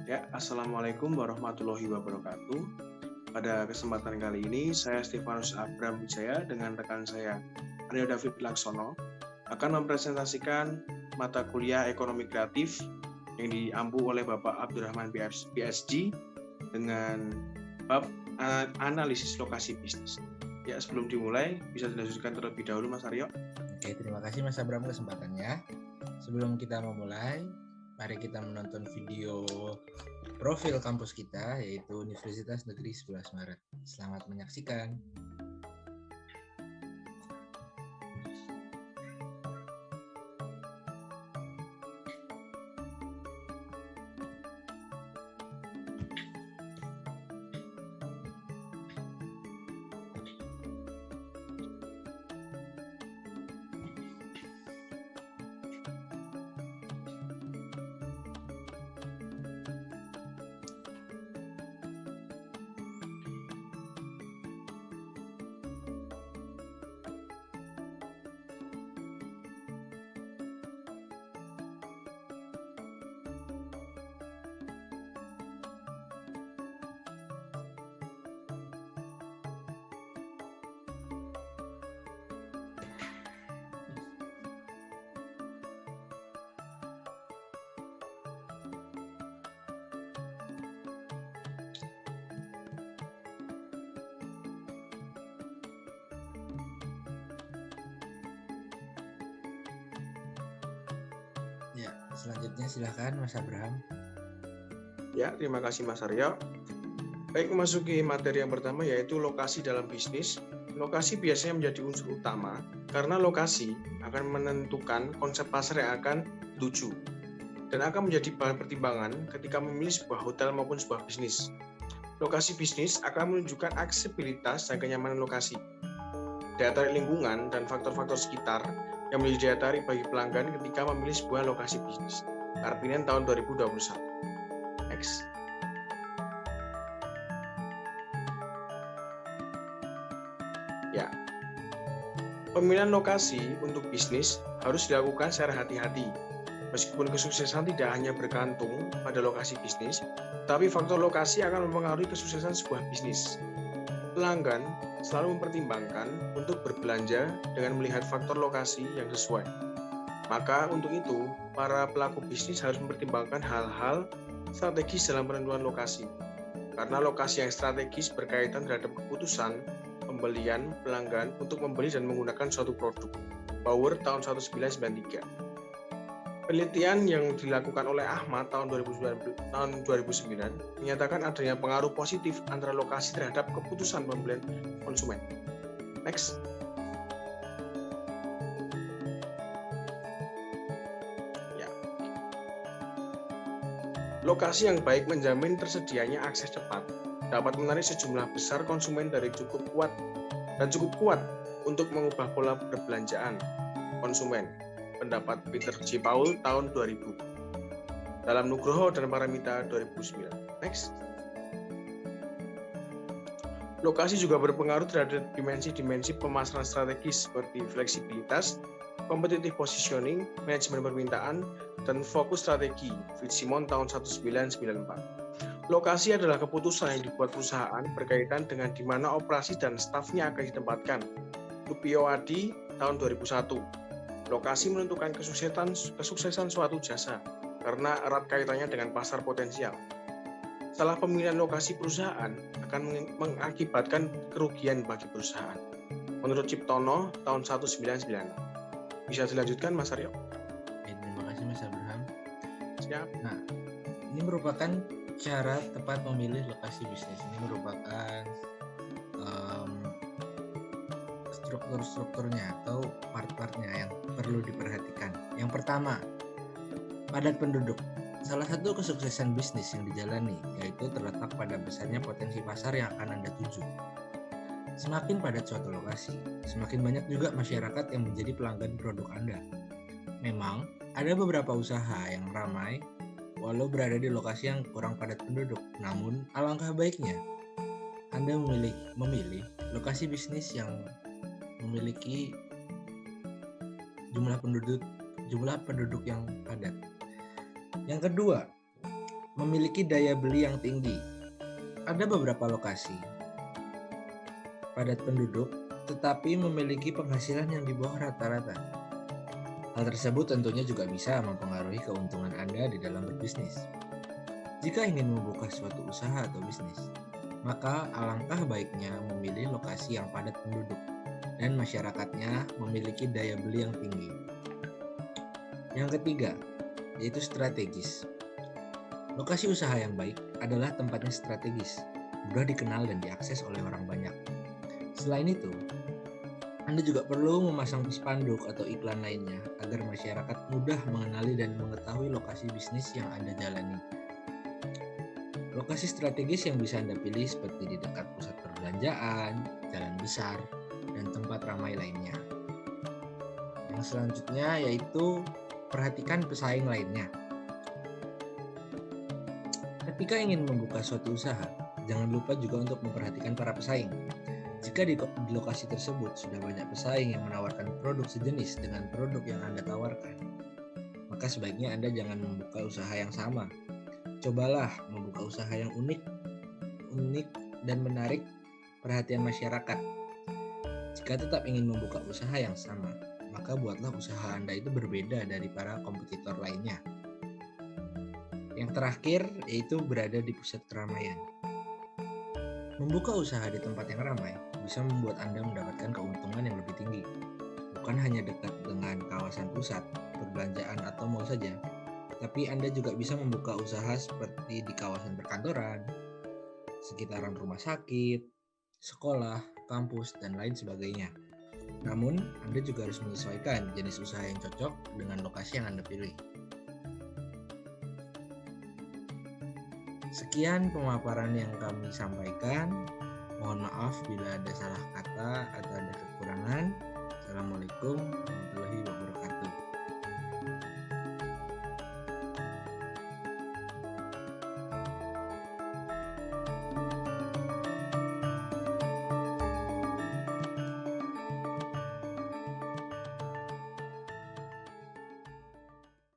Ya, Assalamualaikum warahmatullahi wabarakatuh. Pada kesempatan kali ini, saya Stefanus Abram Wijaya dengan rekan saya Aryo David Laksono akan mempresentasikan mata kuliah Ekonomi Kreatif yang diampu oleh Bapak Abdurrahman PSG dengan bab analisis lokasi bisnis. Ya, sebelum dimulai, bisa dilanjutkan terlebih dahulu Mas Aryo. Oke, terima kasih Mas Abram kesempatannya. Sebelum kita memulai, mari kita menonton video profil kampus kita, yaitu Universitas Negeri 11 Maret. Selamat menyaksikan. Ya, selanjutnya silakan Mas Abraham. Ya, terima kasih Mas Aryo. Baik, memasuki materi yang pertama yaitu lokasi dalam bisnis. Lokasi biasanya menjadi unsur utama karena lokasi akan menentukan konsep pasar yang akan dituju dan akan menjadi bahan pertimbangan ketika memilih sebuah hotel maupun sebuah bisnis. Lokasi bisnis akan menunjukkan aksesibilitas dan kenyamanan lokasi, daya tarik lingkungan, dan faktor-faktor sekitar yang menjadi daya tarik bagi pelanggan ketika memilih sebuah lokasi bisnis. Karpinen tahun 2021. Next. Ya, pemilihan lokasi untuk bisnis harus dilakukan secara hati-hati. Meskipun kesuksesan tidak hanya bergantung pada lokasi bisnis, tapi faktor lokasi akan mempengaruhi kesuksesan sebuah bisnis. Pelanggan selalu mempertimbangkan untuk berbelanja dengan melihat faktor lokasi yang sesuai. Maka untuk itu, para pelaku bisnis harus mempertimbangkan hal-hal strategis dalam penentuan lokasi. Karena lokasi yang strategis berkaitan terhadap keputusan pembelian pelanggan untuk membeli dan menggunakan suatu produk. Bauer tahun 1993. Penelitian yang dilakukan oleh Ahmad tahun 2009 menyatakan adanya pengaruh positif antara lokasi terhadap keputusan pembelian konsumen. Next. Ya. Lokasi yang baik menjamin tersedianya akses cepat, dapat menarik sejumlah besar konsumen dari cukup kuat untuk mengubah pola berbelanjaan konsumen. Pendapat Peter J. Paul tahun 2000. Dalam Nugroho dan Paramita 2009. Next. Lokasi juga berpengaruh terhadap dimensi-dimensi pemasaran strategis seperti fleksibilitas, competitive positioning, manajemen permintaan, dan fokus strategi. Fitzsimon tahun 1994. Lokasi adalah keputusan yang dibuat perusahaan berkaitan dengan di mana operasi dan stafnya akan ditempatkan. Lupio Adi tahun 2001. Lokasi menentukan kesuksesan suatu jasa karena erat kaitannya dengan pasar potensial. Salah pemilihan lokasi perusahaan akan mengakibatkan kerugian bagi perusahaan. Menurut Ciptono tahun 1996. Bisa dilanjutkan Mas Aryo? Terima kasih Mas Abraham. Siap. Nah, ini merupakan cara tepat memilih lokasi bisnis. Ini merupakan struktur-strukturnya atau part-partnya yang perlu diperhatikan. Yang pertama, padat penduduk. Salah satu kesuksesan bisnis yang dijalani yaitu terletak pada besarnya potensi pasar yang akan Anda tuju. Semakin padat suatu lokasi, semakin banyak juga masyarakat yang menjadi pelanggan produk Anda. Memang, ada beberapa usaha yang ramai walau berada di lokasi yang kurang padat penduduk. Namun, alangkah baiknya Anda memilih lokasi bisnis yang memiliki jumlah penduduk yang padat. Yang kedua, memiliki daya beli yang tinggi. Ada beberapa lokasi padat penduduk tetapi memiliki penghasilan yang di bawah rata-rata. Hal tersebut tentunya juga bisa mempengaruhi keuntungan Anda di dalam berbisnis. Jika ingin membuka suatu usaha atau bisnis, maka alangkah baiknya memilih lokasi yang padat penduduk dan masyarakatnya memiliki daya beli yang tinggi. Yang ketiga, yaitu strategis. Lokasi usaha yang baik adalah tempatnya strategis, mudah dikenal dan diakses oleh orang banyak. Selain itu, Anda juga perlu memasang spanduk atau iklan lainnya agar masyarakat mudah mengenali dan mengetahui lokasi bisnis yang Anda jalani. Lokasi strategis yang bisa Anda pilih seperti di dekat pusat perbelanjaan, jalan besar, dan tempat ramai lainnya. Yang selanjutnya yaitu perhatikan pesaing lainnya. Ketika ingin membuka suatu usaha, jangan lupa juga untuk memperhatikan para pesaing. Jika di lokasi tersebut sudah banyak pesaing yang menawarkan produk sejenis dengan produk yang Anda tawarkan, maka sebaiknya Anda jangan membuka usaha yang sama. Cobalah membuka usaha yang unik dan menarik perhatian masyarakat. Jika tetap ingin membuka usaha yang sama, maka buatlah usaha Anda itu berbeda dari para kompetitor lainnya. Yang terakhir yaitu berada di pusat keramaian. Membuka usaha di tempat yang ramai bisa membuat Anda mendapatkan keuntungan yang lebih tinggi. Bukan hanya dekat dengan kawasan pusat, perbelanjaan atau mall saja, tapi Anda juga bisa membuka usaha seperti di kawasan perkantoran, sekitaran rumah sakit, sekolah, kampus, dan lain sebagainya. Namun, Anda juga harus menyesuaikan jenis usaha yang cocok dengan lokasi yang Anda pilih. Sekian pemaparan yang kami sampaikan. Mohon maaf bila ada salah kata atau ada kekurangan. Assalamualaikum warahmatullahi wabarakatuh.